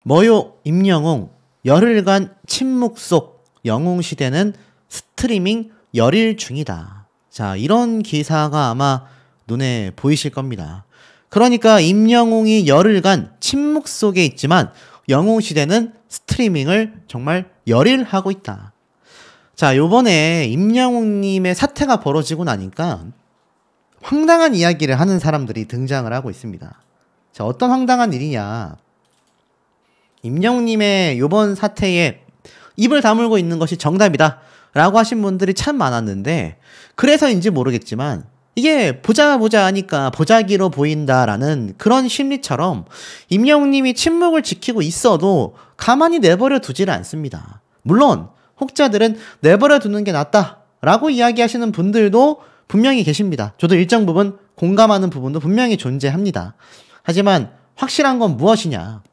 뭐요 임영웅 열흘간 침묵 속 영웅시대는 스트리밍 열일 중이다. 자, 이런 기사가 아마 눈에 보이실 겁니다. 그러니까 임영웅이 열흘간 침묵 속에 있지만 영웅시대는 스트리밍을 정말 열일하고 있다. 자, 요번에 임영웅님의 사태가 벌어지고 나니까 황당한 이야기를 하는 사람들이 등장을 하고 있습니다. 자, 어떤 황당한 일이냐. 임영웅님의 요번 사태에 입을 다물고 있는 것이 정답이다 라고 하신 분들이 참 많았는데, 그래서인지 모르겠지만 이게 보자 하니까 보자기로 보인다라는 그런 심리처럼 임영웅님이 침묵을 지키고 있어도 가만히 내버려 두지를 않습니다. 물론 혹자들은 내버려 두는 게 낫다라고 이야기하시는 분들도 분명히 계십니다. 저도 일정 부분 공감하는 부분도 분명히 존재합니다. 하지만 확실한 건 무엇이냐.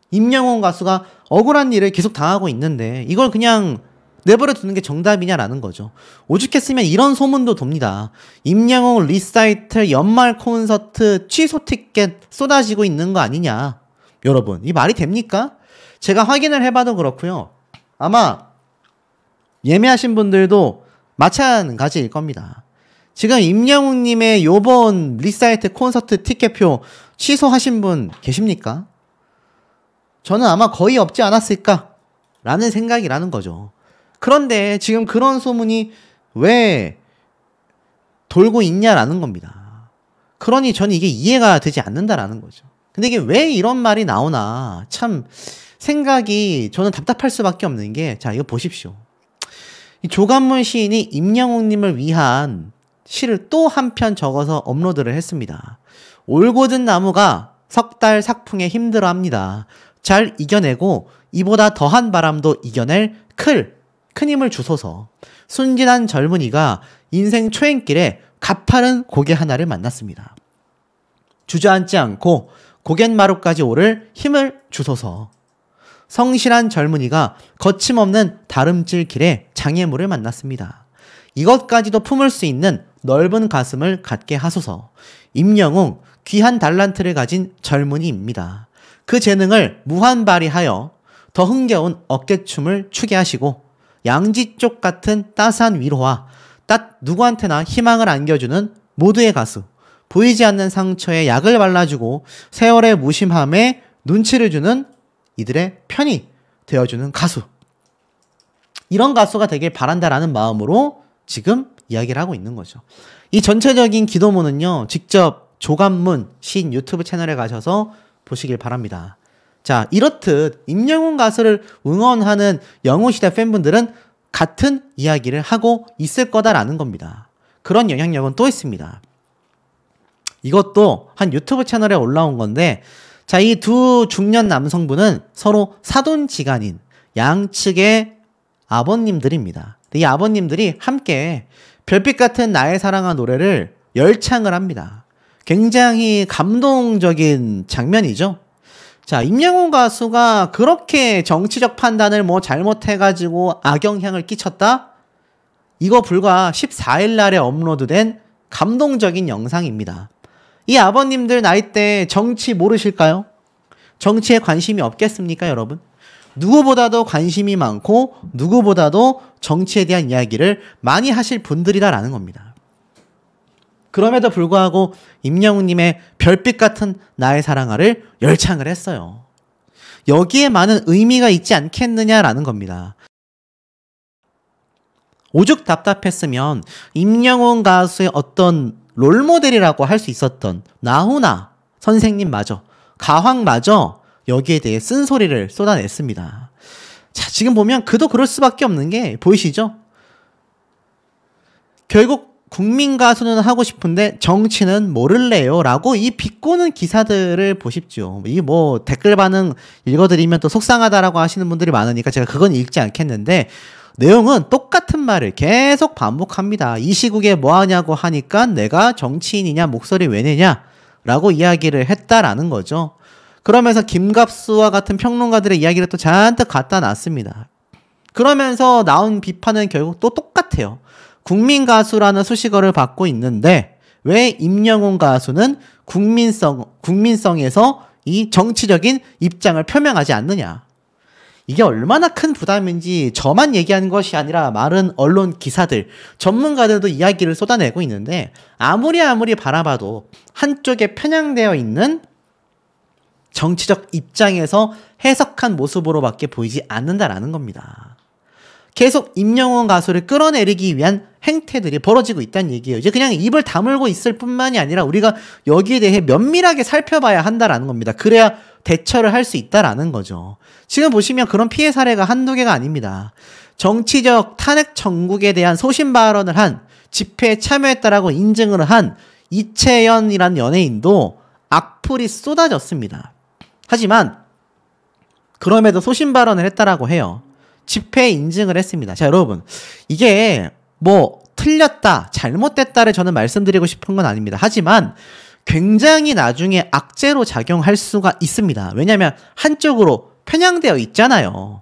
임영웅 가수가 억울한 일을 계속 당하고 있는데 이걸 그냥 내버려 두는 게 정답이냐라는 거죠. 오죽했으면 이런 소문도 돕니다. 임영웅 리사이틀 연말 콘서트 취소 티켓 쏟아지고 있는 거 아니냐. 여러분, 이 말이 됩니까? 제가 확인을 해봐도 그렇고요. 아마 예매하신 분들도 마찬가지일 겁니다. 지금 임영웅님의 요번 리사이틀 콘서트 티켓표 취소하신 분 계십니까? 저는 아마 거의 없지 않았을까 라는 생각이라는 거죠. 그런데 지금 그런 소문이 왜 돌고 있냐라는 겁니다. 그러니 저는 이게 이해가 되지 않는다라는 거죠. 근데 이게 왜 이런 말이 나오나 참 생각이 저는 답답할 수밖에 없는 게, 자, 이거 보십시오. 이 조관문 시인이 임영웅님을 위한 시를 또 한 편 적어서 업로드를 했습니다. 올곧은 나무가 석 달 삭풍에 힘들어합니다. 잘 이겨내고 이보다 더한 바람도 이겨낼 큰 힘을 주소서. 순진한 젊은이가 인생 초행길에 가파른 고개 하나를 만났습니다. 주저앉지 않고 고갯마루까지 오를 힘을 주소서. 성실한 젊은이가 거침없는 다름질 길에 장애물을 만났습니다. 이것까지도 품을 수 있는 넓은 가슴을 갖게 하소서. 임영웅, 귀한 달란트를 가진 젊은이입니다. 그 재능을 무한 발휘하여 더 흥겨운 어깨춤을 추게 하시고 양지쪽 같은 따스한 위로와 누구한테나 희망을 안겨주는 모두의 가수, 보이지 않는 상처에 약을 발라주고 세월의 무심함에 눈치를 주는 이들의 편이 되어주는 가수, 이런 가수가 되길 바란다라는 마음으로 지금 이야기를 하고 있는 거죠. 이 전체적인 기도문은요, 직접 조관문 시인 유튜브 채널에 가셔서 보시길 바랍니다. 자, 이렇듯 임영웅 가수를 응원하는 영웅시대 팬분들은 같은 이야기를 하고 있을 거다라는 겁니다. 그런 영향력은 또 있습니다. 이것도 한 유튜브 채널에 올라온 건데, 자, 이 두 중년 남성분은 서로 사돈지간인 양측의 아버님들입니다. 이 아버님들이 함께 별빛 같은 나의 사랑아 노래를 열창을 합니다. 굉장히 감동적인 장면이죠. 자, 임영웅 가수가 그렇게 정치적 판단을 뭐 잘못해가지고 악영향을 끼쳤다? 이거 불과 14일 날에 업로드된 감동적인 영상입니다. 이 아버님들 나이대 정치 모르실까요? 정치에 관심이 없겠습니까, 여러분? 누구보다도 관심이 많고 누구보다도 정치에 대한 이야기를 많이 하실 분들이다라는 겁니다. 그럼에도 불구하고 임영웅님의 별빛 같은 나의 사랑아를 열창을 했어요. 여기에 많은 의미가 있지 않겠느냐라는 겁니다. 오죽 답답했으면 임영웅 가수의 어떤 롤모델이라고 할 수 있었던 나훈아 선생님마저, 가황마저 여기에 대해 쓴소리를 쏟아냈습니다. 자, 지금 보면 그도 그럴 수밖에 없는 게 보이시죠? 결국 국민 가수는 하고 싶은데 정치는 모를래요 라고 이 비꼬는 기사들을 보십시오. 이 뭐 댓글 반응 읽어드리면 또 속상하다라고 하시는 분들이 많으니까 제가 그건 읽지 않겠는데, 내용은 똑같은 말을 계속 반복합니다. 이 시국에 뭐하냐고 하니까 내가 정치인이냐, 목소리 왜 내냐 라고 이야기를 했다라는 거죠. 그러면서 김갑수와 같은 평론가들의 이야기를 또 잔뜩 갖다 놨습니다. 그러면서 나온 비판은 결국 또 똑같아요. 국민 가수라는 수식어를 받고 있는데 왜 임영웅 가수는 국민성에서 이 정치적인 입장을 표명하지 않느냐. 이게 얼마나 큰 부담인지 저만 얘기하는 것이 아니라 많은 언론 기사들, 전문가들도 이야기를 쏟아내고 있는데 아무리 바라봐도 한쪽에 편향되어 있는 정치적 입장에서 해석한 모습으로밖에 보이지 않는다라는 겁니다. 계속 임영웅 가수를 끌어내리기 위한 행태들이 벌어지고 있다는 얘기예요. 이제 그냥 입을 다물고 있을 뿐만이 아니라 우리가 여기에 대해 면밀하게 살펴봐야 한다라는 겁니다. 그래야 대처를 할 수 있다라는 거죠. 지금 보시면 그런 피해 사례가 한두 개가 아닙니다. 정치적 탄핵 정국에 대한 소신 발언을 한, 집회에 참여했다라고 인증을 한 이채연이라는 연예인도 악플이 쏟아졌습니다. 하지만 그럼에도 소신 발언을 했다라고 해요. 집회에 인증을 했습니다. 자, 여러분, 이게 뭐 틀렸다, 잘못됐다를 저는 말씀드리고 싶은 건 아닙니다. 하지만 굉장히 나중에 악재로 작용할 수가 있습니다. 왜냐하면 한쪽으로 편향되어 있잖아요.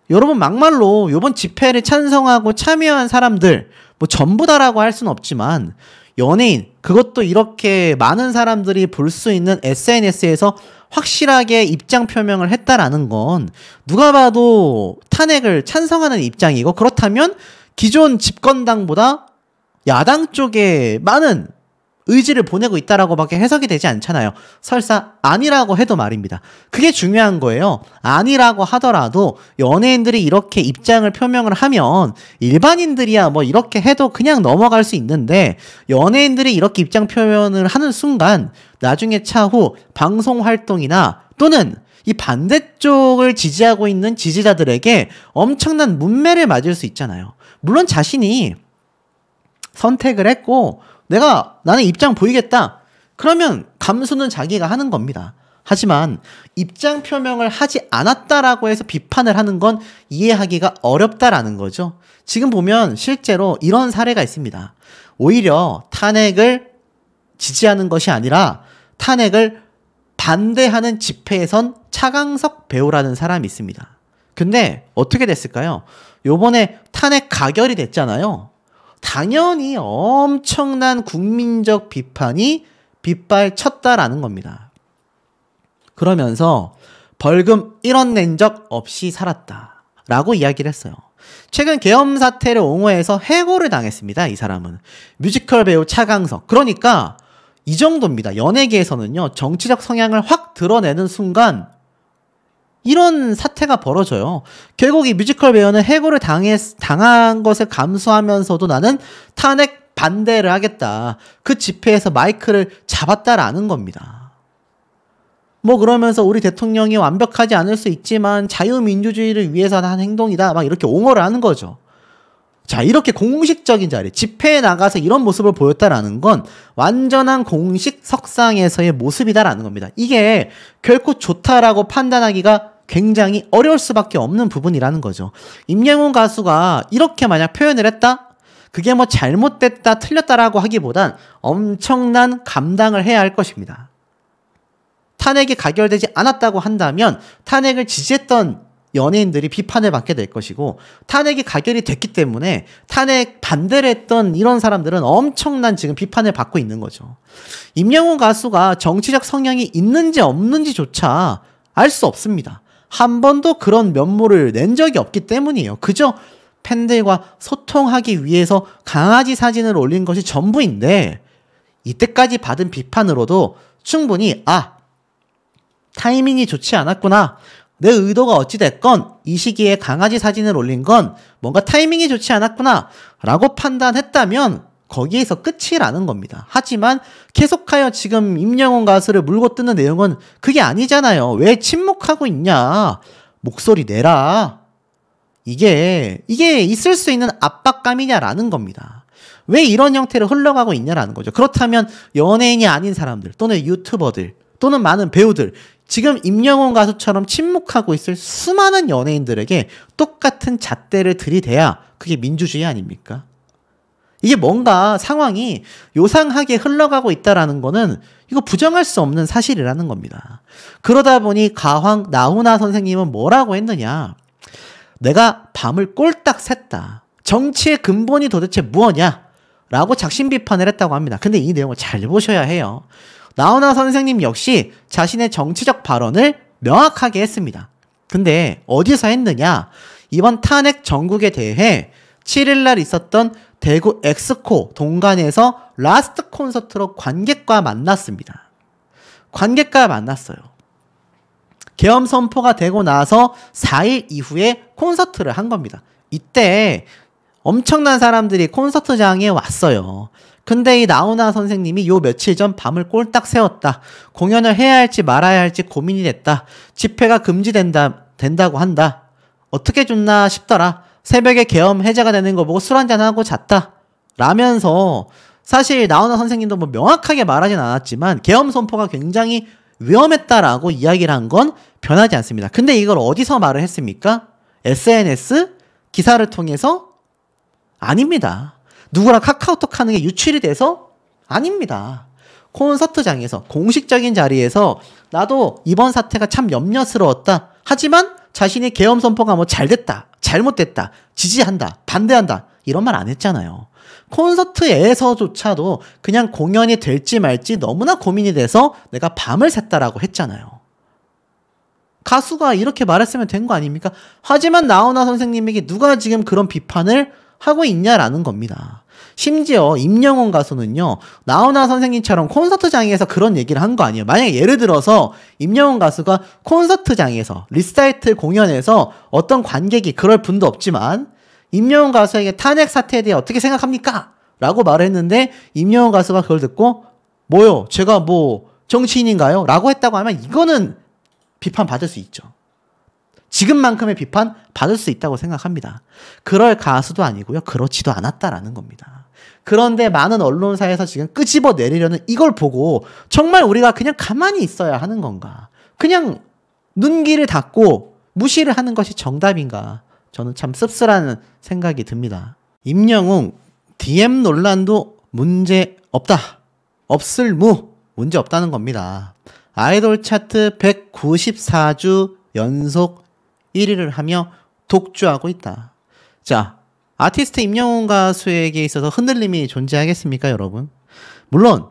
여러분, 막말로 이번 집회를 찬성하고 참여한 사람들 뭐 전부 다라고 할 수는 없지만 연예인, 그것도 이렇게 많은 사람들이 볼 수 있는 SNS에서 확실하게 입장 표명을 했다라는 건 누가 봐도 탄핵을 찬성하는 입장이고, 그렇다면 기존 집권당보다 야당 쪽에 많은 의지를 보내고 있다라고 밖에 해석이 되지 않잖아요. 설사 아니라고 해도 말입니다. 그게 중요한 거예요. 아니라고 하더라도 연예인들이 이렇게 입장을 표명을 하면 일반인들이야 뭐 이렇게 해도 그냥 넘어갈 수 있는데, 연예인들이 이렇게 입장 표현을 하는 순간 나중에 차후 방송 활동이나 또는 이 반대쪽을 지지하고 있는 지지자들에게 엄청난 문매를 맞을 수 있잖아요. 물론 자신이 선택을 했고 나는 입장 보이겠다, 그러면 감수는 자기가 하는 겁니다. 하지만 입장 표명을 하지 않았다라고 해서 비판을 하는 건 이해하기가 어렵다라는 거죠. 지금 보면 실제로 이런 사례가 있습니다. 오히려 탄핵을 지지하는 것이 아니라 탄핵을 반대하는 집회에선 차강석 배우라는 사람이 있습니다. 근데 어떻게 됐을까요? 요번에 탄핵 가결이 됐잖아요. 당연히 엄청난 국민적 비판이 빗발쳤다라는 겁니다. 그러면서 벌금 1원 낸 적 없이 살았다라고 이야기를 했어요. 최근 계엄 사태를 옹호해서 해고를 당했습니다. 이 사람은. 뮤지컬 배우 차강석. 그러니까 이 정도입니다. 연예계에서는요, 정치적 성향을 확 드러내는 순간 이런 사태가 벌어져요. 결국 이 뮤지컬 배우는 해고를 당한 것을 감수하면서도 나는 탄핵 반대를 하겠다, 그 집회에서 마이크를 잡았다라는 겁니다. 뭐 그러면서 우리 대통령이 완벽하지 않을 수 있지만 자유민주주의를 위해서 한 행동이다, 막 이렇게 옹호를 하는 거죠. 자, 이렇게 공식적인 자리, 집회에 나가서 이런 모습을 보였다라는 건 완전한 공식 석상에서의 모습이다라는 겁니다. 이게 결코 좋다라고 판단하기가 굉장히 어려울 수밖에 없는 부분이라는 거죠. 임영웅 가수가 이렇게 만약 표현을 했다? 그게 뭐 잘못됐다, 틀렸다라고 하기보단 엄청난 감당을 해야 할 것입니다. 탄핵이 가결되지 않았다고 한다면 탄핵을 지지했던 연예인들이 비판을 받게 될 것이고, 탄핵이 가결이 됐기 때문에 탄핵 반대를 했던 이런 사람들은 엄청난 지금 비판을 받고 있는 거죠. 임영웅 가수가 정치적 성향이 있는지 없는지조차 알 수 없습니다. 한 번도 그런 면모를 낸 적이 없기 때문이에요. 그저 팬들과 소통하기 위해서 강아지 사진을 올린 것이 전부인데, 이때까지 받은 비판으로도 충분히 타이밍이 좋지 않았구나, 내 의도가 어찌됐건 이 시기에 강아지 사진을 올린 건 뭔가 타이밍이 좋지 않았구나 라고 판단했다면 거기에서 끝이라는 겁니다. 하지만 계속하여 지금 임영웅 가수를 물고 뜯는 내용은 그게 아니잖아요. 왜 침묵하고 있냐, 목소리 내라. 이게 있을 수 있는 압박감이냐라는 겁니다. 왜 이런 형태로 흘러가고 있냐라는 거죠. 그렇다면 연예인이 아닌 사람들 또는 유튜버들 또는 많은 배우들, 지금 임영웅 가수처럼 침묵하고 있을 수많은 연예인들에게 똑같은 잣대를 들이대야 그게 민주주의 아닙니까? 이게 뭔가 상황이 요상하게 흘러가고 있다라는 거는 이거 부정할 수 없는 사실이라는 겁니다. 그러다 보니 가황 나훈아 선생님은 뭐라고 했느냐, 내가 밤을 꼴딱 샜다, 정치의 근본이 도대체 무엇냐 라고 작심 비판을 했다고 합니다. 근데 이 내용을 잘 보셔야 해요. 나훈아 선생님 역시 자신의 정치적 발언을 명확하게 했습니다. 근데 어디서 했느냐? 이번 탄핵 정국에 대해 7일날 있었던 대구 엑스코 동간에서 라스트 콘서트로 관객과 만났습니다. 관객과 만났어요. 계엄 선포가 되고 나서 4일 이후에 콘서트를 한 겁니다. 이때 엄청난 사람들이 콘서트장에 왔어요. 근데 이 나훈아 선생님이 요 며칠 전 밤을 꼴딱 새웠다. 공연을 해야 할지 말아야 할지 고민이 됐다. 집회가 된다고 한다. 어떻게 줬나 싶더라. 새벽에 계엄 해제가 되는 거 보고 술 한잔하고 잤다. 라면서 사실 나훈아 선생님도 뭐 명확하게 말하진 않았지만 계엄 선포가 굉장히 위험했다라고 이야기를 한 건 변하지 않습니다. 근데 이걸 어디서 말을 했습니까? SNS? 기사를 통해서? 아닙니다. 누구랑 카카오톡 하는 게 유출이 돼서? 아닙니다. 콘서트장에서 공식적인 자리에서 나도 이번 사태가 참 염려스러웠다. 하지만 자신의 계엄 선포가 뭐 잘됐다, 잘못됐다, 지지한다, 반대한다 이런 말 안 했잖아요. 콘서트에서조차도 그냥 공연이 될지 말지 너무나 고민이 돼서 내가 밤을 샜다라고 했잖아요. 가수가 이렇게 말했으면 된 거 아닙니까? 하지만 나훈아 선생님에게 누가 지금 그런 비판을 하고 있냐라는 겁니다. 심지어 임영웅 가수는요, 나훈아 선생님처럼 콘서트장에서 그런 얘기를 한 거 아니에요. 만약에 예를 들어서 임영웅 가수가 콘서트장에서 리사이틀 공연에서 어떤 관객이 그럴 분도 없지만 임영웅 가수에게 탄핵 사태에 대해 어떻게 생각합니까? 라고 말을 했는데 임영웅 가수가 그걸 듣고 뭐요? 제가 뭐 정치인인가요? 라고 했다고 하면 이거는 비판받을 수 있죠. 지금만큼의 비판 받을 수 있다고 생각합니다. 그럴 가수도 아니고요. 그렇지도 않았다라는 겁니다. 그런데 많은 언론사에서 지금 끄집어 내리려는 이걸 보고 정말 우리가 그냥 가만히 있어야 하는 건가? 그냥 눈길을 닫고 무시를 하는 것이 정답인가? 저는 참 씁쓸한 생각이 듭니다. 임영웅 DM 논란도 문제 없다. 없을 무 문제 없다는 겁니다. 아이돌 차트 194주 연속 1위를 하며 독주하고 있다. 자, 아티스트 임영웅 가수에게 있어서 흔들림이 존재하겠습니까, 여러분? 물론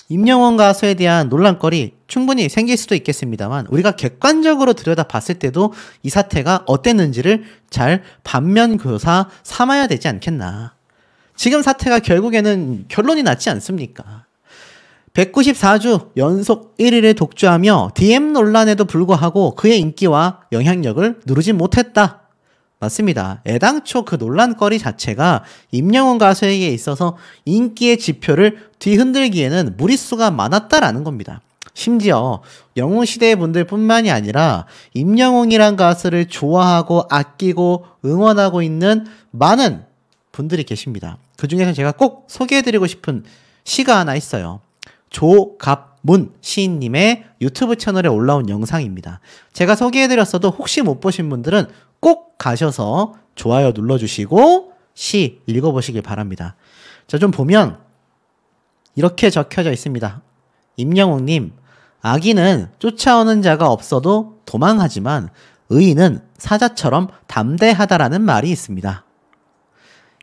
임영웅 가수에 대한 논란거리 충분히 생길 수도 있겠습니다만 우리가 객관적으로 들여다봤을 때도 이 사태가 어땠는지를 잘 반면교사 삼아야 되지 않겠나. 지금 사태가 결국에는 결론이 났지 않습니까? 194주 연속 1위를 독주하며 DM 논란에도 불구하고 그의 인기와 영향력을 누르지 못했다. 맞습니다. 애당초 그 논란거리 자체가 임영웅 가수에게 있어서 인기의 지표를 뒤흔들기에는 무리수가 많았다라는 겁니다. 심지어 영웅시대 분들 뿐만이 아니라 임영웅이란 가수를 좋아하고 아끼고 응원하고 있는 많은 분들이 계십니다. 그 중에서 제가 꼭 소개해드리고 싶은 시가 하나 있어요. 조갑문 시인님의 유튜브 채널에 올라온 영상입니다. 제가 소개해드렸어도 혹시 못 보신 분들은 꼭 가셔서 좋아요 눌러주시고 시 읽어보시길 바랍니다. 자, 좀 보면 이렇게 적혀져 있습니다. 임영웅님, 악인은 쫓아오는 자가 없어도 도망하지만 의인은 사자처럼 담대하다라는 말이 있습니다.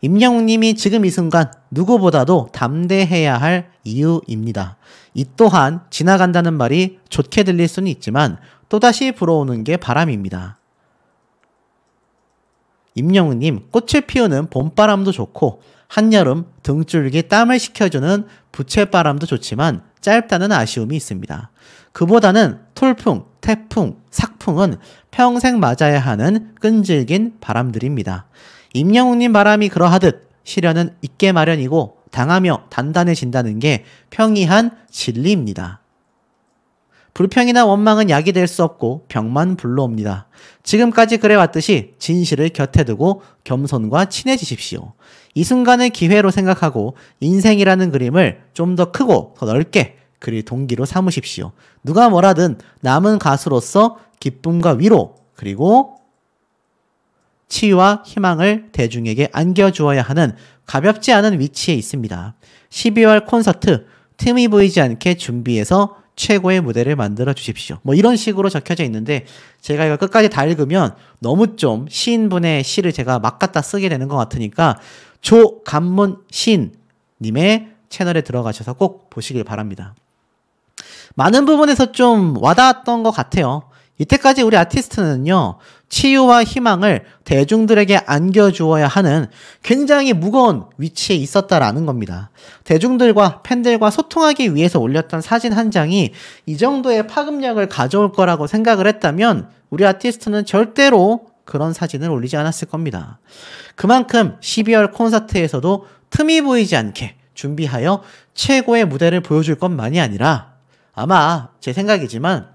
임영웅님이 지금 이 순간 누구보다도 담대해야 할 이유입니다. 이 또한 지나간다는 말이 좋게 들릴 수는 있지만 또다시 불어오는 게 바람입니다. 임영웅님, 꽃을 피우는 봄바람도 좋고 한여름 등줄기 땀을 식혀주는 부채바람도 좋지만 짧다는 아쉬움이 있습니다. 그보다는 돌풍, 태풍, 삭풍은 평생 맞아야 하는 끈질긴 바람들입니다. 임영웅님 바람이 그러하듯 시련은 있게 마련이고 당하며 단단해진다는 게 평이한 진리입니다. 불평이나 원망은 약이 될 수 없고 병만 불러옵니다. 지금까지 그래왔듯이 진실을 곁에 두고 겸손과 친해지십시오. 이 순간을 기회로 생각하고 인생이라는 그림을 좀 더 크고 더 넓게 그릴 동기로 삼으십시오. 누가 뭐라든 남은 가수로서 기쁨과 위로 그리고 치유와 희망을 대중에게 안겨주어야 하는 가볍지 않은 위치에 있습니다. 12월 콘서트 틈이 보이지 않게 준비해서 최고의 무대를 만들어 주십시오. 뭐 이런 식으로 적혀져 있는데 제가 이거 끝까지 다 읽으면 너무 좀 시인분의 시를 제가 막 갖다 쓰게 되는 것 같으니까 조간문 시인님의 채널에 들어가셔서 꼭 보시길 바랍니다. 많은 부분에서 좀 와닿았던 것 같아요. 이때까지 우리 아티스트는요, 치유와 희망을 대중들에게 안겨주어야 하는 굉장히 무거운 위치에 있었다라는 겁니다. 대중들과 팬들과 소통하기 위해서 올렸던 사진 한 장이 이 정도의 파급력을 가져올 거라고 생각을 했다면 우리 아티스트는 절대로 그런 사진을 올리지 않았을 겁니다. 그만큼 12월 콘서트에서도 틈이 보이지 않게 준비하여 최고의 무대를 보여줄 것만이 아니라 아마 제 생각이지만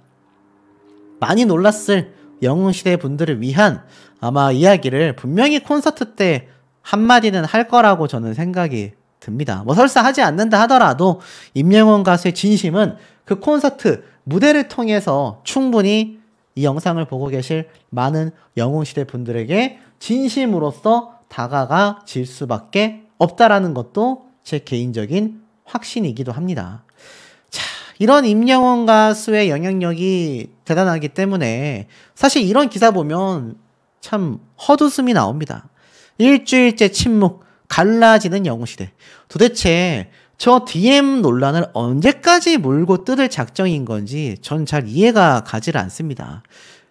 많이 놀랐을 영웅시대 분들을 위한 아마 이야기를 분명히 콘서트 때 한마디는 할 거라고 저는 생각이 듭니다. 뭐 설사 하지 않는다 하더라도 임영웅 가수의 진심은 그 콘서트 무대를 통해서 충분히 이 영상을 보고 계실 많은 영웅시대 분들에게 진심으로서 다가가질 수밖에 없다라는 것도 제 개인적인 확신이기도 합니다. 자, 이런 임영웅 가수의 영향력이 대단하기 때문에 사실 이런 기사 보면 참 헛웃음이 나옵니다. 일주일째 침묵, 갈라지는 영웅시대. 도대체 저 DM 논란을 언제까지 물고 뜯을 작정인 건지 전 잘 이해가 가지를 않습니다.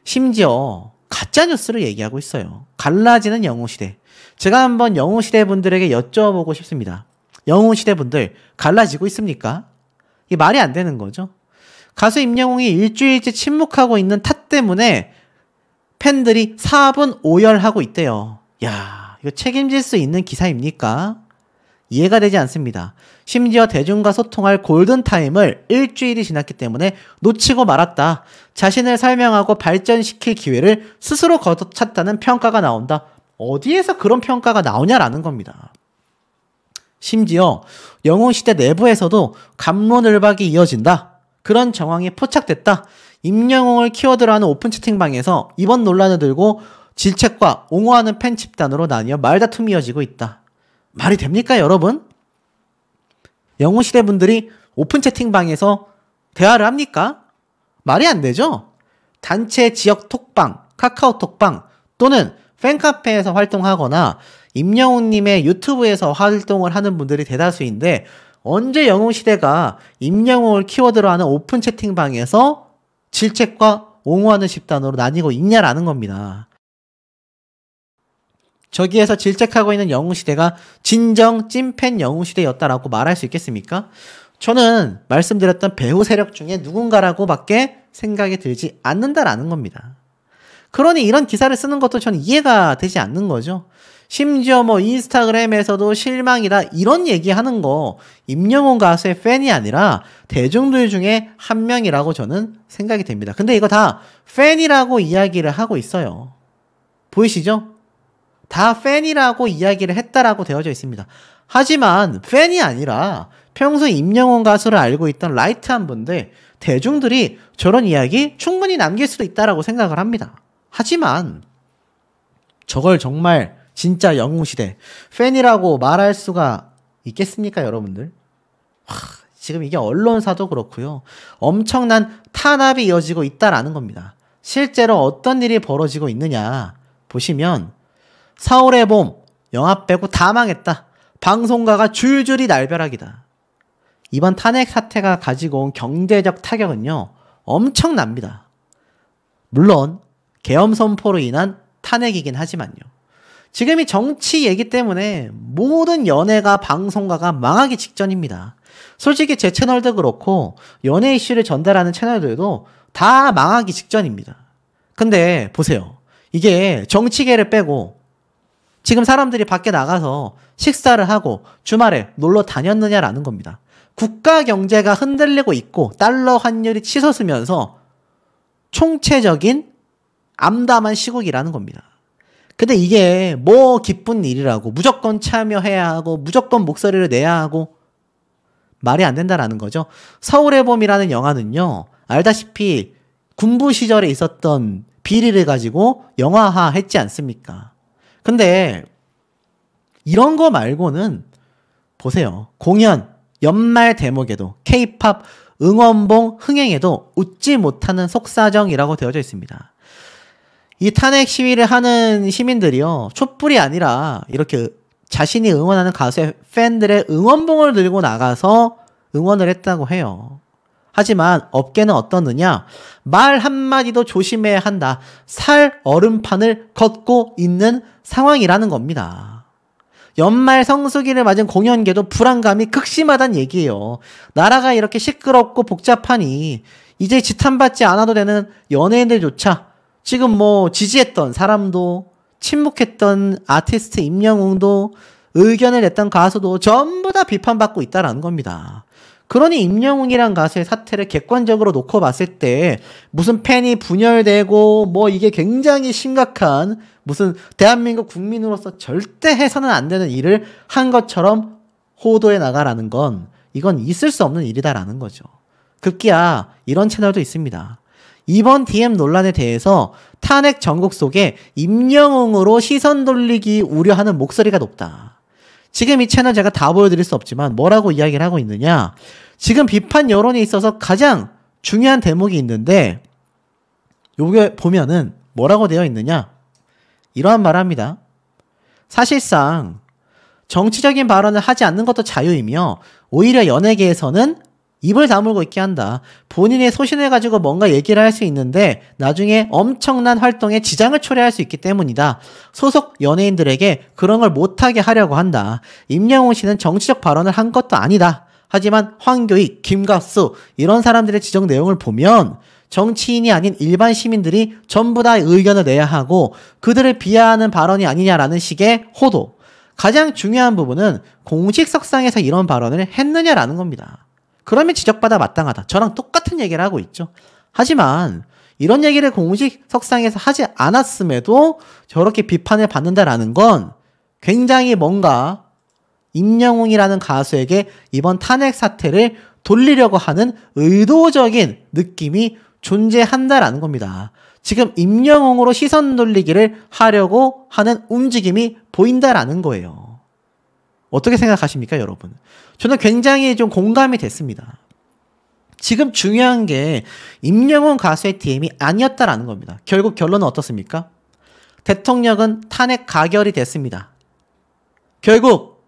심지어 가짜뉴스를 얘기하고 있어요. 갈라지는 영웅시대. 제가 한번 영웅시대 분들에게 여쭤보고 싶습니다. 영웅시대 분들 갈라지고 있습니까? 이게 말이 안 되는 거죠. 가수 임영웅이 일주일째 침묵하고 있는 탓 때문에 팬들이 4분 오열하고 있대요. 야, 이거 책임질 수 있는 기사입니까? 이해가 되지 않습니다. 심지어 대중과 소통할 골든타임을 일주일이 지났기 때문에 놓치고 말았다. 자신을 설명하고 발전시킬 기회를 스스로 걷어찼다는 평가가 나온다. 어디에서 그런 평가가 나오냐라는 겁니다. 심지어 영웅시대 내부에서도 갑론을박이 이어진다. 그런 정황이 포착됐다. 임영웅을 키워드로 하는 오픈 채팅방에서 이번 논란을 들고 질책과 옹호하는 팬 집단으로 나뉘어 말다툼이 이어지고 있다. 말이 됩니까, 여러분? 영웅시대 분들이 오픈 채팅방에서 대화를 합니까? 말이 안 되죠? 단체 지역 톡방, 카카오톡방 또는 팬카페에서 활동하거나 임영웅님의 유튜브에서 활동을 하는 분들이 대다수인데 언제 영웅시대가 임영웅을 키워드로 하는 오픈 채팅방에서 질책과 옹호하는 집단으로 나뉘고 있냐라는 겁니다. 저기에서 질책하고 있는 영웅시대가 진정 찐팬 영웅시대였다라고 말할 수 있겠습니까? 저는 말씀드렸던 배우 세력 중에 누군가라고 밖에 생각이 들지 않는다라는 겁니다. 그러니 이런 기사를 쓰는 것도 저는 이해가 되지 않는 거죠. 심지어 뭐 인스타그램에서도 실망이다 이런 얘기하는 거 임영웅 가수의 팬이 아니라 대중들 중에 한 명이라고 저는 생각이 됩니다. 근데 이거 다 팬이라고 이야기를 하고 있어요. 보이시죠? 다 팬이라고 이야기를 했다라고 되어져 있습니다. 하지만 팬이 아니라 평소 임영웅 가수를 알고 있던 라이트한 분들, 대중들이 저런 이야기 충분히 남길 수도 있다라고 생각을 합니다. 하지만 저걸 정말 진짜 영웅시대 팬이라고 말할 수가 있겠습니까, 여러분들? 지금 이게 언론사도 그렇고요. 엄청난 탄압이 이어지고 있다라는 겁니다. 실제로 어떤 일이 벌어지고 있느냐 보시면 4월의 봄, 영화 빼고 다 망했다. 방송가가 줄줄이 날벼락이다. 이번 탄핵 사태가 가지고 온 경제적 타격은요, 엄청납니다. 물론 계엄 선포로 인한 탄핵이긴 하지만요. 지금이 정치 얘기 때문에 모든 연예가 방송가가 망하기 직전입니다. 솔직히 제 채널도 그렇고 연예 이슈를 전달하는 채널들도 다 망하기 직전입니다. 근데 보세요. 이게 정치계를 빼고 지금 사람들이 밖에 나가서 식사를 하고 주말에 놀러 다녔느냐라는 겁니다. 국가 경제가 흔들리고 있고 달러 환율이 치솟으면서 총체적인 암담한 시국이라는 겁니다. 근데 이게 뭐 기쁜 일이라고 무조건 참여해야 하고 무조건 목소리를 내야 하고 말이 안 된다라는 거죠. 서울의 봄이라는 영화는요, 알다시피 군부 시절에 있었던 비리를 가지고 영화화 했지 않습니까? 근데 이런 거 말고는 보세요. 공연, 연말 대목에도 K-팝 응원봉 흥행에도 웃지 못하는 속사정이라고 되어져 있습니다. 이 탄핵 시위를 하는 시민들이요, 촛불이 아니라 이렇게 자신이 응원하는 가수의 팬들의 응원봉을 들고 나가서 응원을 했다고 해요. 하지만 업계는 어떻느냐? 말 한마디도 조심해야 한다. 살 얼음판을 걷고 있는 상황이라는 겁니다. 연말 성수기를 맞은 공연계도 불안감이 극심하다는 얘기예요. 나라가 이렇게 시끄럽고 복잡하니 이제 지탄받지 않아도 되는 연예인들조차 지금 뭐 지지했던 사람도 침묵했던 아티스트 임영웅도 의견을 냈던 가수도 전부 다 비판받고 있다라는 겁니다. 그러니 임영웅이란 가수의 사태를 객관적으로 놓고 봤을 때 무슨 팬이 분열되고 뭐 이게 굉장히 심각한 무슨 대한민국 국민으로서 절대 해서는 안 되는 일을 한 것처럼 호도해 나가라는 건 이건 있을 수 없는 일이다라는 거죠. 급기야 이런 채널도 있습니다. 이번 DM 논란에 대해서 탄핵 전국 속에 임영웅으로 시선 돌리기 우려하는 목소리가 높다. 지금 이 채널 제가 다 보여드릴 수 없지만 뭐라고 이야기를 하고 있느냐. 지금 비판 여론에 있어서 가장 중요한 대목이 있는데 요게 보면은 뭐라고 되어 있느냐. 이러한 말을 합니다. 사실상 정치적인 발언을 하지 않는 것도 자유이며 오히려 연예계에서는 입을 다물고 있게 한다. 본인의 소신을 가지고 뭔가 얘기를 할 수 있는데 나중에 엄청난 활동에 지장을 초래할 수 있기 때문이다. 소속 연예인들에게 그런 걸 못하게 하려고 한다. 임영웅 씨는 정치적 발언을 한 것도 아니다. 하지만 황교익, 김갑수 이런 사람들의 지적 내용을 보면 정치인이 아닌 일반 시민들이 전부 다 의견을 내야 하고 그들을 비하하는 발언이 아니냐라는 식의 호도. 가장 중요한 부분은 공식 석상에서 이런 발언을 했느냐라는 겁니다. 그러면 지적받아 마땅하다. 저랑 똑같은 얘기를 하고 있죠. 하지만 이런 얘기를 공식 석상에서 하지 않았음에도 저렇게 비판을 받는다라는 건 굉장히 뭔가 임영웅이라는 가수에게 이번 탄핵 사태를 돌리려고 하는 의도적인 느낌이 존재한다라는 겁니다. 지금 임영웅으로 시선 돌리기를 하려고 하는 움직임이 보인다라는 거예요. 어떻게 생각하십니까, 여러분? 저는 굉장히 좀 공감이 됐습니다. 지금 중요한 게 임영웅 가수의 DM이 아니었다라는 겁니다. 결국 결론은 어떻습니까? 대통령은 탄핵 가결이 됐습니다. 결국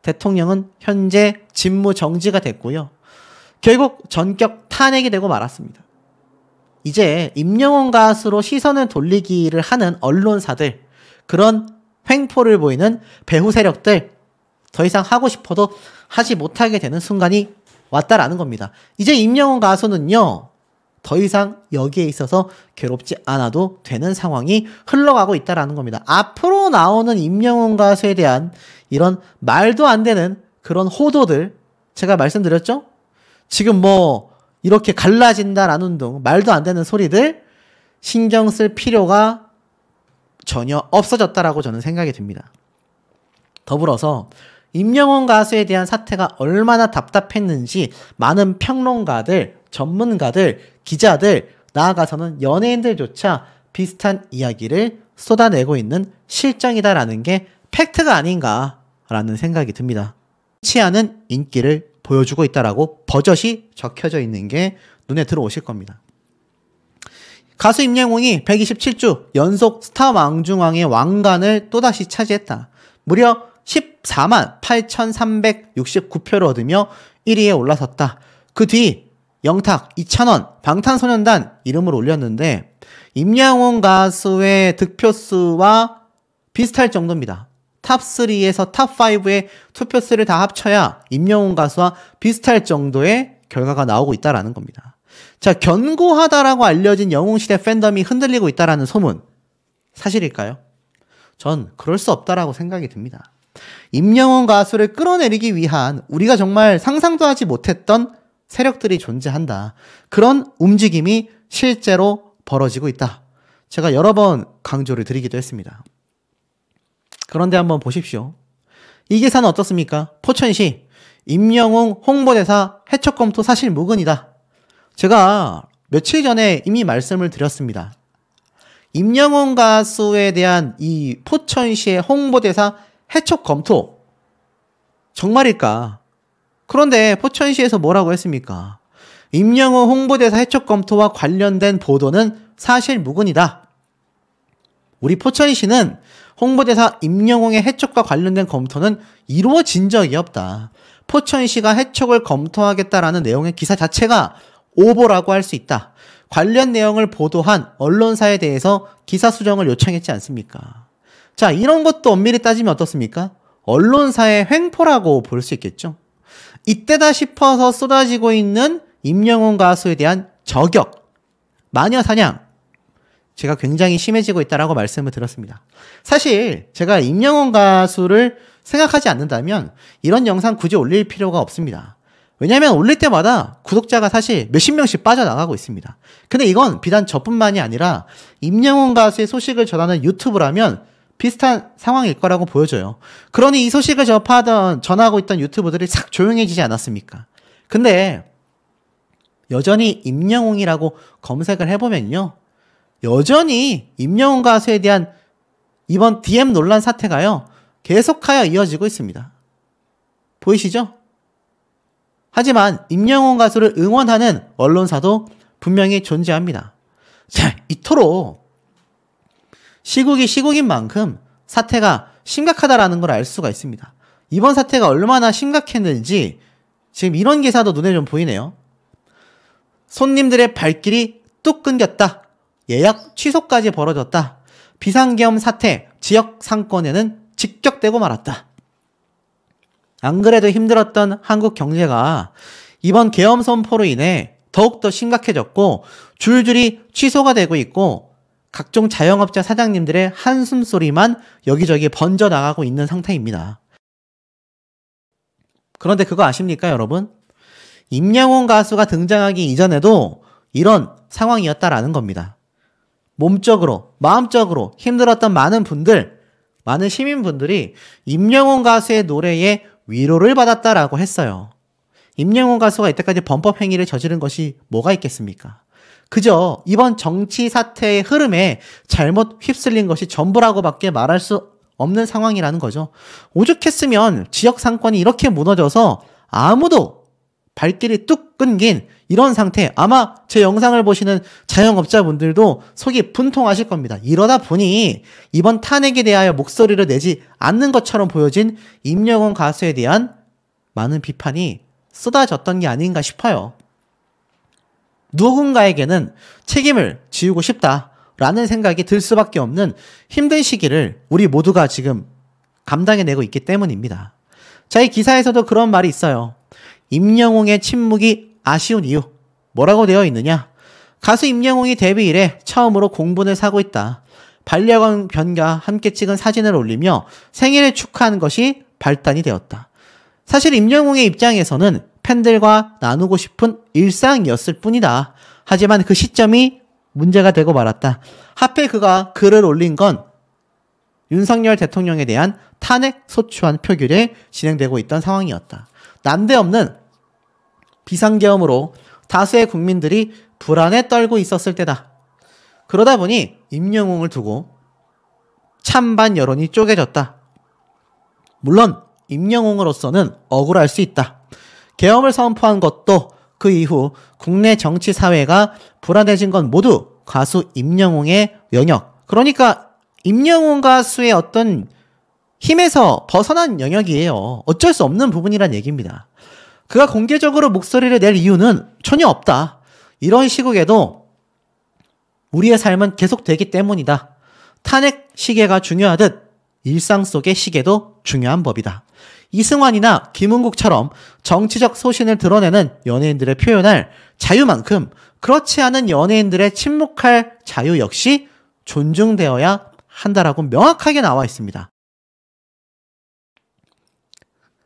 대통령은 현재 직무 정지가 됐고요. 결국 전격 탄핵이 되고 말았습니다. 이제 임영웅 가수로 시선을 돌리기를 하는 언론사들, 그런 횡포를 보이는 배후 세력들 더 이상 하고 싶어도 하지 못하게 되는 순간이 왔다라는 겁니다. 이제 임영웅 가수는요, 더 이상 여기에 있어서 괴롭지 않아도 되는 상황이 흘러가고 있다라는 겁니다. 앞으로 나오는 임영웅 가수에 대한 이런 말도 안 되는 그런 호도들, 제가 말씀드렸죠? 지금 뭐 이렇게 갈라진다라는 등 말도 안 되는 소리들 신경 쓸 필요가 전혀 없어졌다라고 저는 생각이 듭니다. 더불어서 임영웅 가수에 대한 사태가 얼마나 답답했는지 많은 평론가들, 전문가들, 기자들, 나아가서는 연예인들조차 비슷한 이야기를 쏟아내고 있는 실정이다라는 게 팩트가 아닌가라는 생각이 듭니다. 흔치 않은 인기를 보여주고 있다라고 버젓이 적혀져 있는 게 눈에 들어오실 겁니다. 가수 임영웅이 127주 연속 스타 왕중왕의 왕관을 또다시 차지했다. 무려 14만 8,369표를 얻으며 1위에 올라섰다. 그 뒤 영탁, 이찬원, 방탄소년단 이름을 올렸는데 임영웅 가수의 득표수와 비슷할 정도입니다. 탑3에서 탑5의 투표수를 다 합쳐야 임영웅 가수와 비슷할 정도의 결과가 나오고 있다라는 겁니다. 자, 견고하다라고 알려진 영웅시대 팬덤이 흔들리고 있다라는 소문, 사실일까요? 전 그럴 수 없다라고 생각이 듭니다. 임영웅 가수를 끌어내리기 위한 우리가 정말 상상도 하지 못했던 세력들이 존재한다. 그런 움직임이 실제로 벌어지고 있다. 제가 여러 번 강조를 드리기도 했습니다. 그런데 한번 보십시오. 이 기사는 어떻습니까? 포천시 임영웅 홍보대사 해촉 검토 사실 무근이다. 제가 며칠 전에 이미 말씀을 드렸습니다. 임영웅 가수에 대한 이 포천시의 홍보대사 해촉 검토 정말일까? 그런데 포천시에서 뭐라고 했습니까? 임영웅 홍보대사 해촉 검토와 관련된 보도는 사실 무근이다. 우리 포천시는 홍보대사 임영웅의 해촉과 관련된 검토는 이루어진 적이 없다. 포천시가 해촉을 검토하겠다라는 내용의 기사 자체가 오보라고 할 수 있다. 관련 내용을 보도한 언론사에 대해서 기사 수정을 요청했지 않습니까? 자, 이런 것도 엄밀히 따지면 어떻습니까? 언론사의 횡포라고 볼 수 있겠죠. 이때다 싶어서 쏟아지고 있는 임영웅 가수에 대한 저격, 마녀 사냥, 제가 굉장히 심해지고 있다라고 말씀을 드렸습니다. 사실 제가 임영웅 가수를 생각하지 않는다면 이런 영상 굳이 올릴 필요가 없습니다. 왜냐하면 올릴 때마다 구독자가 사실 몇십 명씩 빠져나가고 있습니다. 근데 이건 비단 저뿐만이 아니라 임영웅 가수의 소식을 전하는 유튜브라면 비슷한 상황일 거라고 보여져요. 그러니 이 소식을 전하고 있던 유튜브들이 싹 조용해지지 않았습니까? 근데 여전히 임영웅이라고 검색을 해보면요, 여전히 임영웅 가수에 대한 이번 DM 논란 사태가요, 계속하여 이어지고 있습니다. 보이시죠? 하지만 임영웅 가수를 응원하는 언론사도 분명히 존재합니다. 자, 이토록 시국이 시국인 만큼 사태가 심각하다라는 걸 알 수가 있습니다. 이번 사태가 얼마나 심각했는지 지금 이런 기사도 눈에 좀 보이네요. 손님들의 발길이 뚝 끊겼다. 예약 취소까지 벌어졌다. 비상계엄 사태, 지역 상권에는 직격되고 말았다. 안 그래도 힘들었던 한국 경제가 이번 계엄 선포로 인해 더욱더 심각해졌고 줄줄이 취소가 되고 있고 각종 자영업자 사장님들의 한숨 소리만 여기저기 번져나가고 있는 상태입니다. 그런데 그거 아십니까, 여러분? 임영웅 가수가 등장하기 이전에도 이런 상황이었다라는 겁니다. 몸적으로, 마음적으로 힘들었던 많은 분들, 많은 시민분들이 임영웅 가수의 노래에 위로를 받았다라고 했어요. 임영웅 가수가 이때까지 범법 행위를 저지른 것이 뭐가 있겠습니까? 그저 이번 정치 사태의 흐름에 잘못 휩쓸린 것이 전부라고밖에 말할 수 없는 상황이라는 거죠. 오죽했으면 지역 상권이 이렇게 무너져서 아무도 발길이 뚝 끊긴 이런 상태, 아마 제 영상을 보시는 자영업자분들도 속이 분통하실 겁니다. 이러다 보니 이번 탄핵에 대하여 목소리를 내지 않는 것처럼 보여진 임영웅 가수에 대한 많은 비판이 쏟아졌던 게 아닌가 싶어요. 누군가에게는 책임을 지우고 싶다라는 생각이 들 수밖에 없는 힘든 시기를 우리 모두가 지금 감당해내고 있기 때문입니다. 자, 이 기사에서도 그런 말이 있어요. 임영웅의 침묵이 아쉬운 이유, 뭐라고 되어 있느냐? 가수 임영웅이 데뷔 이래 처음으로 공분을 사고 있다. 반려견 변과 함께 찍은 사진을 올리며 생일을 축하하는 것이 발단이 되었다. 사실 임영웅의 입장에서는 팬들과 나누고 싶은 일상이었을 뿐이다. 하지만 그 시점이 문제가 되고 말았다. 하필 그가 글을 올린 건 윤석열 대통령에 대한 탄핵 소추안 표결에 진행되고 있던 상황이었다. 난데없는 비상계엄으로 다수의 국민들이 불안에 떨고 있었을 때다. 그러다 보니 임영웅을 두고 찬반 여론이 쪼개졌다. 물론 임영웅으로서는 억울할 수 있다. 계엄을 선포한 것도 그 이후 국내 정치 사회가 불안해진 건 모두 가수 임영웅의 영역, 그러니까 임영웅 가수의 어떤 힘에서 벗어난 영역이에요. 어쩔 수 없는 부분이란 얘기입니다. 그가 공개적으로 목소리를 낼 이유는 전혀 없다. 이런 시국에도 우리의 삶은 계속되기 때문이다. 탄핵 시계가 중요하듯 일상 속의 시계도 중요한 법이다. 이승환이나 김은국처럼 정치적 소신을 드러내는 연예인들의 표현할 자유만큼 그렇지 않은 연예인들의 침묵할 자유 역시 존중되어야 한다라고 명확하게 나와 있습니다.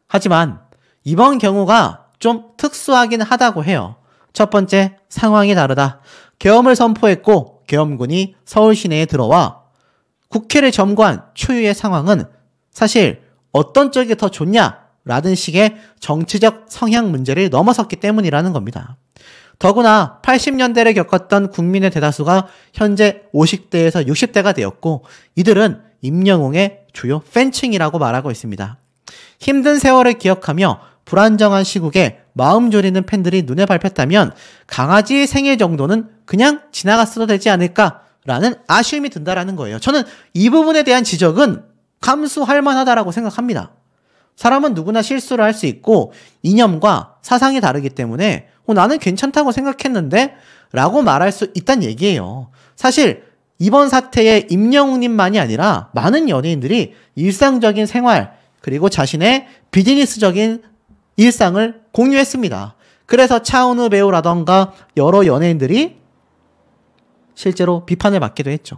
하지만 이번 경우가 좀 특수하긴 하다고 해요. 첫 번째, 상황이 다르다. 계엄을 선포했고 계엄군이 서울 시내에 들어와 국회를 점거한 초유의 상황은 사실 어떤 쪽이 더 좋냐라는 식의 정치적 성향 문제를 넘어섰기 때문이라는 겁니다. 더구나 80년대를 겪었던 국민의 대다수가 현재 50대에서 60대가 되었고 이들은 임영웅의 주요 팬층이라고 말하고 있습니다. 힘든 세월을 기억하며 불안정한 시국에 마음 졸이는 팬들이 눈에 밟혔다면 강아지의 생일 정도는 그냥 지나갔어도 되지 않을까라는 아쉬움이 든다라는 거예요. 저는 이 부분에 대한 지적은 감수할 만하다라고 생각합니다. 사람은 누구나 실수를 할 수 있고 이념과 사상이 다르기 때문에 나는 괜찮다고 생각했는데? 라고 말할 수 있다는 얘기예요. 사실 이번 사태에 임영웅님만이 아니라 많은 연예인들이 일상적인 생활 그리고 자신의 비즈니스적인 일상을 공유했습니다. 그래서 차은우 배우라던가 여러 연예인들이 실제로 비판을 받기도 했죠.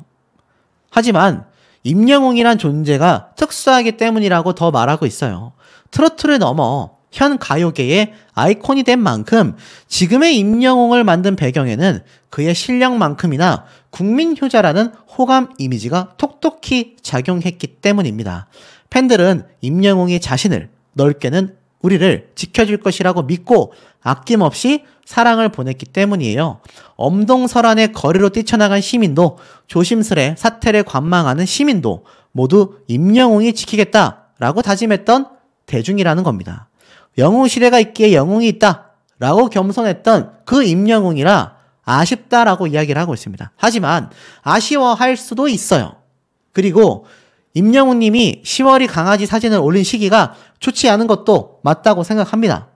하지만 임영웅이란 존재가 특수하기 때문이라고 더 말하고 있어요. 트로트를 넘어 현 가요계의 아이콘이 된 만큼 지금의 임영웅을 만든 배경에는 그의 실력만큼이나 국민효자라는 호감 이미지가 톡톡히 작용했기 때문입니다. 팬들은 임영웅이 자신을, 넓게는 우리를 지켜줄 것이라고 믿고 아낌없이 사랑을 보냈기 때문이에요. 엄동설안의 거리로 뛰쳐나간 시민도 조심스레 사태를 관망하는 시민도 모두 임영웅이 지키겠다라고 다짐했던 대중이라는 겁니다. 영웅시대가 있기에 영웅이 있다 라고 겸손했던 그 임영웅이라 아쉽다라고 이야기를 하고 있습니다. 하지만 아쉬워할 수도 있어요. 그리고 임영웅 님이 10월이 강아지 사진을 올린 시기가 좋지 않은 것도 맞다고 생각합니다.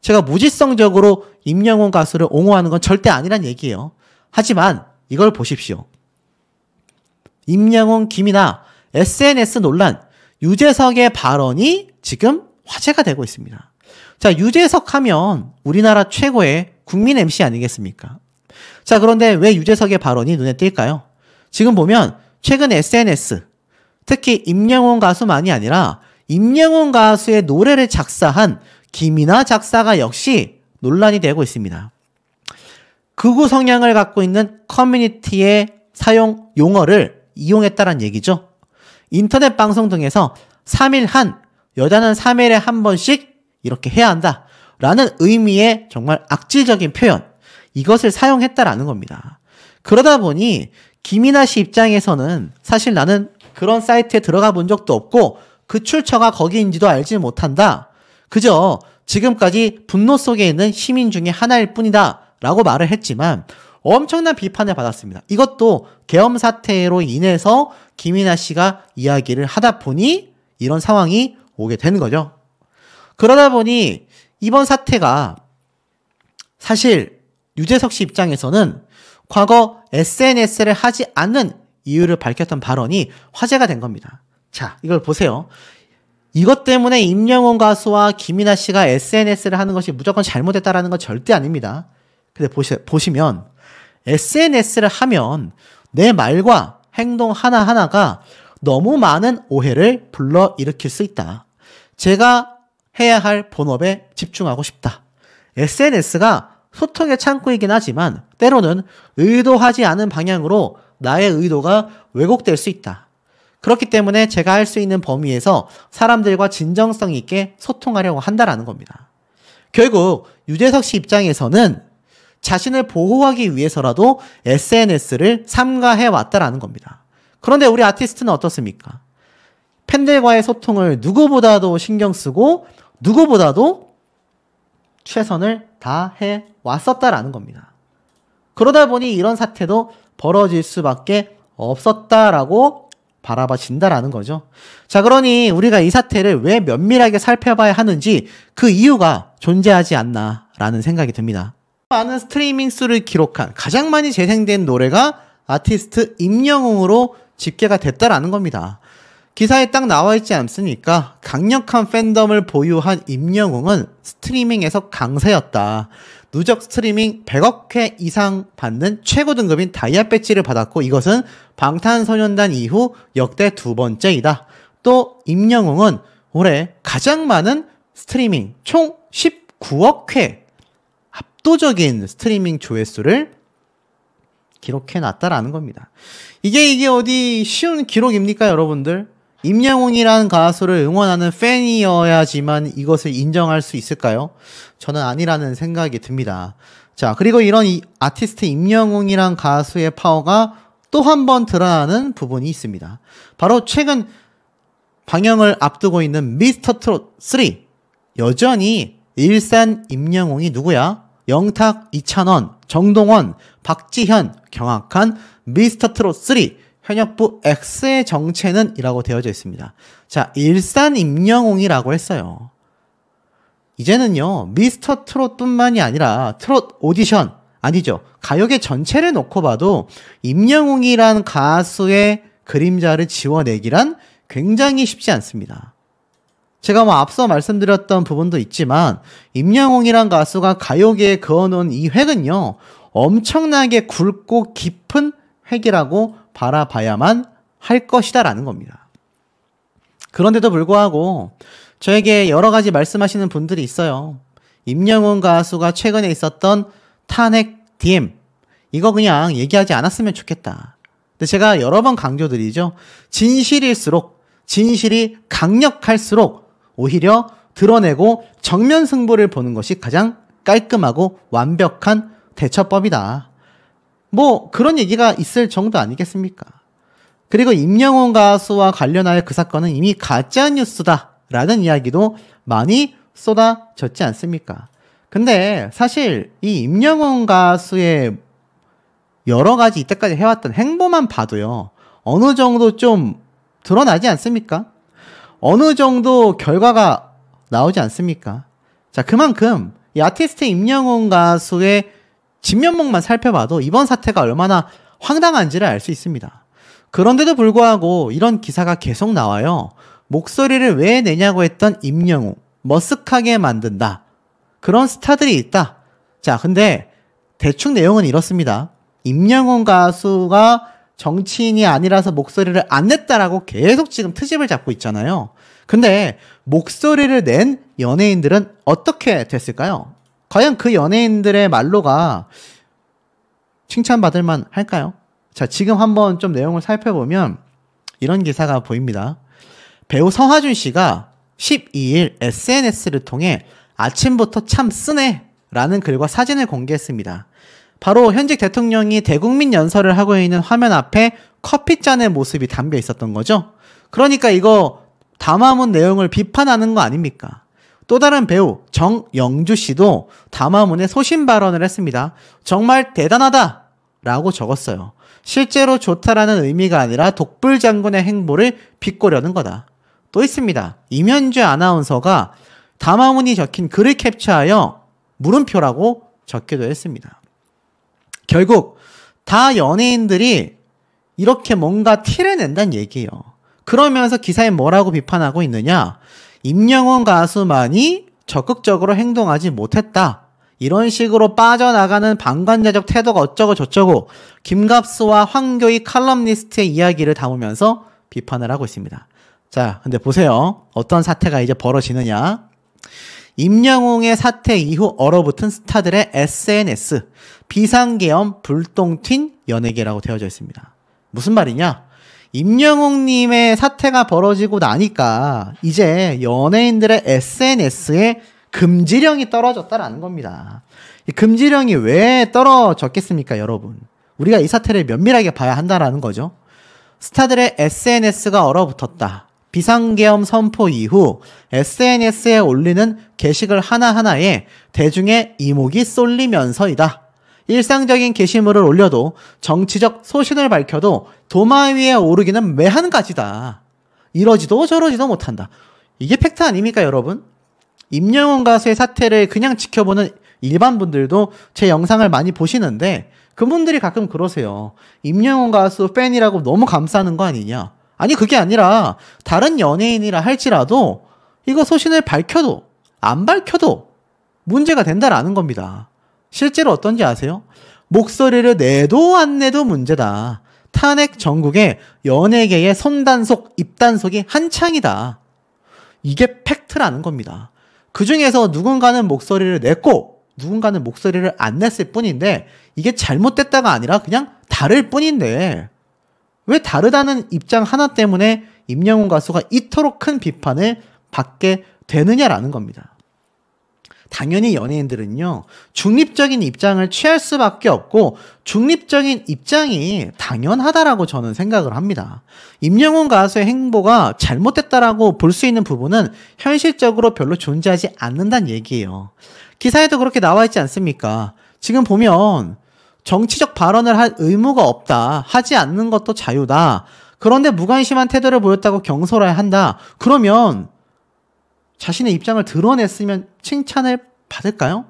제가 무지성적으로 임영웅 가수를 옹호하는 건 절대 아니란 얘기예요. 하지만 이걸 보십시오. 임영웅, 김이나 SNS 논란, 유재석의 발언이 지금 화제가 되고 있습니다. 자, 유재석 하면 우리나라 최고의 국민 MC 아니겠습니까? 자, 그런데 왜 유재석의 발언이 눈에 띌까요? 지금 보면 최근 SNS, 특히 임영웅 가수만이 아니라 임영웅 가수의 노래를 작사한 김이나 작사가 역시 논란이 되고 있습니다. 극우 성향을 갖고 있는 커뮤니티의 사용 용어를 이용했다는 얘기죠. 인터넷 방송 등에서 3일 한, 여자는 3일에 한 번씩 이렇게 해야 한다 라는 의미의 정말 악질적인 표현, 이것을 사용했다라는 겁니다. 그러다 보니 김이나 씨 입장에서는 사실 나는 그런 사이트에 들어가 본 적도 없고 그 출처가 거기인지도 알지 못한다. 그저 지금까지 분노 속에 있는 시민 중에 하나일 뿐이다 라고 말을 했지만 엄청난 비판을 받았습니다. 이것도 계엄 사태로 인해서 김이나 씨가 이야기를 하다 보니 이런 상황이 오게 되는 거죠. 그러다 보니 이번 사태가 사실 유재석 씨 입장에서는 과거 SNS를 하지 않는 이유를 밝혔던 발언이 화제가 된 겁니다. 자, 이걸 보세요. 이것 때문에 임영웅 가수와 김이나 씨가 SNS를 하는 것이 무조건 잘못했다라는 건 절대 아닙니다. 근데 보시면 SNS를 하면 내 말과 행동 하나하나가 너무 많은 오해를 불러일으킬 수 있다. 제가 해야 할 본업에 집중하고 싶다. SNS가 소통의 창구이긴 하지만 때로는 의도하지 않은 방향으로 나의 의도가 왜곡될 수 있다. 그렇기 때문에 제가 할 수 있는 범위에서 사람들과 진정성 있게 소통하려고 한다라는 겁니다. 결국 유재석 씨 입장에서는 자신을 보호하기 위해서라도 SNS를 삼가해 왔다라는 겁니다. 그런데 우리 아티스트는 어떻습니까? 팬들과의 소통을 누구보다도 신경 쓰고 누구보다도 최선을 다해 왔었다라는 겁니다. 그러다 보니 이런 사태도 벌어질 수밖에 없었다라고 바라봐진다라는 거죠. 자, 그러니 우리가 이 사태를 왜 면밀하게 살펴봐야 하는지 그 이유가 존재하지 않나라는 생각이 듭니다. 많은 스트리밍 수를 기록한 가장 많이 재생된 노래가 아티스트 임영웅으로 집계가 됐다라는 겁니다. 기사에 딱 나와 있지 않습니까? 강력한 팬덤을 보유한 임영웅은 스트리밍에서 강세였다. 누적 스트리밍 100억 회 이상 받는 최고 등급인 다이아 배지를 받았고 이것은 방탄소년단 이후 역대 두 번째이다. 또 임영웅은 올해 가장 많은 스트리밍 총 19억 회 압도적인 스트리밍 조회수를 기록해놨다라는 겁니다. 이게 어디 쉬운 기록입니까, 여러분들? 임영웅이라는 가수를 응원하는 팬이어야지만 이것을 인정할 수 있을까요? 저는 아니라는 생각이 듭니다. 자, 그리고 이런 아티스트 임영웅이란 가수의 파워가 또 한 번 드러나는 부분이 있습니다. 바로 최근 방영을 앞두고 있는 미스터 트롯 3. 여전히 일산 임영웅이 누구야? 영탁, 이찬원, 정동원, 박지현, 경악한 미스터 트롯 3. 현역부 X의 정체는 이라고 되어져 있습니다. 자, 일산 임영웅이라고 했어요. 이제는요, 미스터 트롯뿐만이 아니라 트롯 오디션, 아니죠. 가요계 전체를 놓고 봐도 임영웅이란 가수의 그림자를 지워내기란 굉장히 쉽지 않습니다. 제가 앞서 말씀드렸던 부분도 있지만 임영웅이란 가수가 가요계에 그어놓은 이 획은요, 엄청나게 굵고 깊은 획이라고 바라봐야만 할 것이다라는 겁니다. 그런데도 불구하고 저에게 여러 가지 말씀하시는 분들이 있어요. 임영웅 가수가 최근에 있었던 탄핵 DM, 이거 그냥 얘기하지 않았으면 좋겠다. 근데 제가 여러 번 강조드리죠. 진실일수록, 진실이 강력할수록 오히려 드러내고 정면 승부를 보는 것이 가장 깔끔하고 완벽한 대처법이다. 뭐 그런 얘기가 있을 정도 아니겠습니까? 그리고 임영웅 가수와 관련하여 그 사건은 이미 가짜뉴스다 라는 이야기도 많이 쏟아졌지 않습니까? 근데 사실 이 임영웅 가수의 여러 가지 이때까지 해왔던 행보만 봐도요, 어느 정도 좀 드러나지 않습니까? 어느 정도 결과가 나오지 않습니까? 자, 그만큼 이 아티스트 임영웅 가수의 진면목만 살펴봐도 이번 사태가 얼마나 황당한지를 알 수 있습니다. 그런데도 불구하고 이런 기사가 계속 나와요. 목소리를 왜 내냐고 했던 임영웅, 머쓱하게 만든다. 그런 스타들이 있다. 자, 근데 대충 내용은 이렇습니다. 임영웅 가수가 정치인이 아니라서 목소리를 안 냈다라고 계속 지금 트집을 잡고 있잖아요. 근데 목소리를 낸 연예인들은 어떻게 됐을까요? 과연 그 연예인들의 말로가 칭찬받을 만 할까요? 자, 지금 한번 좀 내용을 살펴보면 이런 기사가 보입니다. 배우 서하준 씨가 12일 SNS를 통해 아침부터 참 쓰네 라는 글과 사진을 공개했습니다. 바로 현직 대통령이 대국민 연설을 하고 있는 화면 앞에 커피잔의 모습이 담겨 있었던 거죠. 그러니까 이거 담화문 내용을 비판하는 거 아닙니까? 또 다른 배우 정영주 씨도 담화문에 소신 발언을 했습니다. 정말 대단하다 라고 적었어요. 실제로 좋다라는 의미가 아니라 독불 장군의 행보를 비꼬려는 거다. 또 있습니다. 임현주 아나운서가 담화문이 적힌 글을 캡처하여 물음표라고 적기도 했습니다. 결국 다 연예인들이 이렇게 뭔가 티를 낸다는 얘기예요. 그러면서 기사에 뭐라고 비판하고 있느냐? 임영웅 가수만이 적극적으로 행동하지 못했다. 이런 식으로 빠져나가는 방관자적 태도가 어쩌고 저쩌고 김갑수와 황교익 칼럼니스트의 이야기를 담으면서 비판을 하고 있습니다. 자, 근데 보세요. 어떤 사태가 이제 벌어지느냐? 임영웅의 사태 이후 얼어붙은 스타들의 SNS, 비상계엄 불똥튄 연예계라고 되어져 있습니다. 무슨 말이냐? 임영웅님의 사태가 벌어지고 나니까 이제 연예인들의 SNS에 금지령이 떨어졌다라는 겁니다. 이 금지령이 왜 떨어졌겠습니까, 여러분? 우리가 이 사태를 면밀하게 봐야 한다라는 거죠. 스타들의 SNS가 얼어붙었다. 비상계엄 선포 이후 SNS에 올리는 게시글 하나하나에 대중의 이목이 쏠리면서이다. 일상적인 게시물을 올려도 정치적 소신을 밝혀도 도마 위에 오르기는 매한가지다. 이러지도 저러지도 못한다. 이게 팩트 아닙니까, 여러분? 임영웅 가수의 사태를 그냥 지켜보는 일반 분들도 제 영상을 많이 보시는데 그분들이 가끔 그러세요. 임영웅 가수 팬이라고 너무 감싸는 거 아니냐. 아니, 그게 아니라 다른 연예인이라 할지라도 이거 소신을 밝혀도 안 밝혀도 문제가 된다라는 겁니다. 실제로 어떤지 아세요? 목소리를 내도 안 내도 문제다. 탄핵 전국에 연예계의 손단속, 입단속이 한창이다. 이게 팩트라는 겁니다. 그 중에서 누군가는 목소리를 냈고 누군가는 목소리를 안 냈을 뿐인데 이게 잘못됐다가 아니라 그냥 다를 뿐인데 왜 다르다는 입장 하나 때문에 임영웅 가수가 이토록 큰 비판을 받게 되느냐라는 겁니다. 당연히 연예인들은요, 중립적인 입장을 취할 수밖에 없고 중립적인 입장이 당연하다라고 저는 생각을 합니다. 임영웅 가수의 행보가 잘못됐다라고 볼 수 있는 부분은 현실적으로 별로 존재하지 않는다는 얘기예요. 기사에도 그렇게 나와 있지 않습니까? 지금 보면 정치적 발언을 할 의무가 없다. 하지 않는 것도 자유다. 그런데 무관심한 태도를 보였다고 경솔해야 한다. 그러면 자신의 입장을 드러냈으면 칭찬을 받을까요?